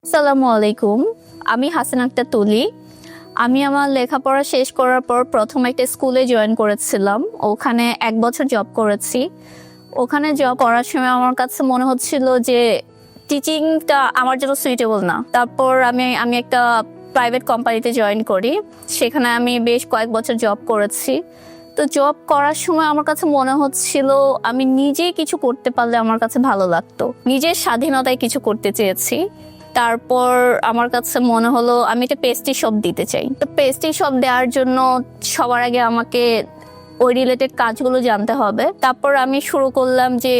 আসসালামু আলাইকুম। আমি হাসান আক্তার তুলি। আমি আমার লেখাপড়া শেষ করার পর প্রথম একটা স্কুলে জয়েন করেছিলাম। ওখানে 1 বছর জব করেছি। ওখানে জব করার সময় আমার কাছে মনে হচ্ছিল যে টিচিংটা আমার জন্য সুইটেবল না। তারপর আমি একটা প্রাইভেট কোম্পানিতে জয়েন করি। সেখানে আমি বেশ কয়েক বছর জব করেছি। তো জব করার সময় আমার কাছে মনে হচ্ছিল আমি নিজেই কিছু করতে পারলে আমার কাছে ভালো লাগতো। নিজের স্বাধীনতায় কিছু করতে চেয়েছি। তারপর আমার কাছে মনে হলো আমি একটা পেস্ট্রি শপ দিতে চাই। তো পেস্ট্রি শপ দেওয়ার জন্য সবার আগে আমাকে ওই রিলেটেড কাজগুলো জানতে হবে। তারপর আমি শুরু করলাম যে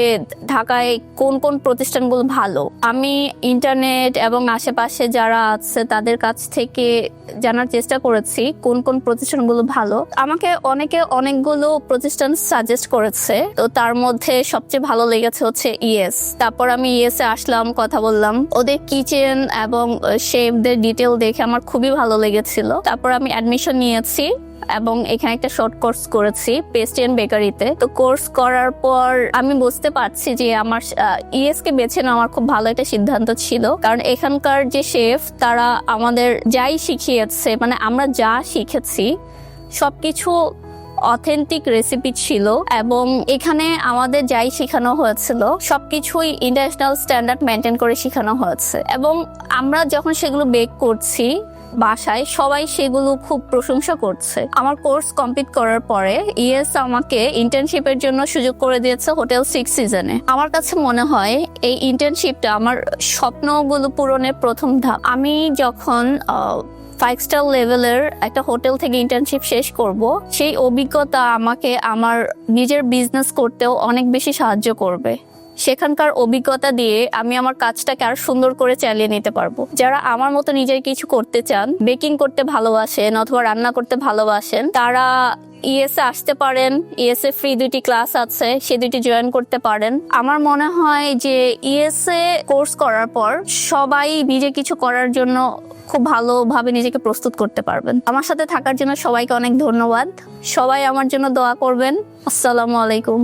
ঢাকায় কোন কোন প্রতিষ্ঠানগুলো ভালো। আমি ইন্টারনেট এবং আশেপাশে যারা আছে তাদের কাছ থেকে জানার চেষ্টা করেছি কোন কোন প্রতিষ্ঠানগুলো ভালো। আমাকে অনেকগুলো প্রতিষ্ঠান সাজেস্ট করেছে। তো তার মধ্যে সবচেয়ে ভালো লেগেছে হচ্ছে ইএস। তারপর আমি ইএস এ আসলাম, কথা বললাম। ওদের কিচেন এবং শেফদের ডিটেল দেখে আমার খুবই ভালো লেগেছিল। তারপর আমি অ্যাডমিশন নিয়েছি এবং এখানে একটা শর্ট কোর্স করেছি পেস্ট্রি এন্ড বেকারিতে। তো কোর্স করার পর আমি বুঝতে পারছি যে আমার ইএস কে বেছে নেওয়া আমার খুব ভালো একটা সিদ্ধান্ত ছিল। কারণ এখানকার যে শেফ তারা আমাদের যাই শিখিয়েছে, মানে আমরা যা শিখেছি সবকিছু অথেন্টিক রেসিপি ছিল এবং এখানে আমাদের যাই শেখানো হয়েছিল সবকিছুই ইন্টারন্যাশনাল স্ট্যান্ডার্ড মেনটেন করে শেখানো হয়েছে। এবং আমরা যখন সেগুলো বেক করছি বাসায়, সবাই সেগুলো খুব প্রশংসা করছে। আমার কোর্স কমপ্লিট করার পরে ইএস আমাকে ইন্টার্নশিপের জন্য সুযোগ করে দিয়েছে হোটেল 6 সিজনে। আমার কাছে মনে হয় এই ইন্টার্নশিপটা আমার স্বপ্নগুলো পূরণের প্রথম ধাপ। আমি যখন 5 স্টার লেভেলের একটা হোটেল থেকে ইন্টার্নশিপ শেষ করব, সেই অভিজ্ঞতা আমাকে আমার নিজের বিজনেস করতেও অনেক বেশি সাহায্য করবে। সেখানকার অভিজ্ঞতা দিয়ে আমি আমার কাজটাকে আরো সুন্দর করে চালিয়ে নিতে পারবো। যারা আমার মতো নিজের কিছু করতে চান, বেকিং করতে ভালোবাসেন অথবা রান্না করতে ভালোবাসেন, তারা ইএস এ আসতে পারেন। ইএস এ ফ্রি 2টি ক্লাস আছে, সে 2টি জয়েন করতে পারেন। আমার মনে হয় যে ইএস এ কোর্স করার পর সবাই নিজে কিছু করার জন্য খুব ভালোভাবে নিজেকে প্রস্তুত করতে পারবেন। আমার সাথে থাকার জন্য সবাইকে অনেক ধন্যবাদ। সবাই আমার জন্য দোয়া করবেন। আসসালামু আলাইকুম।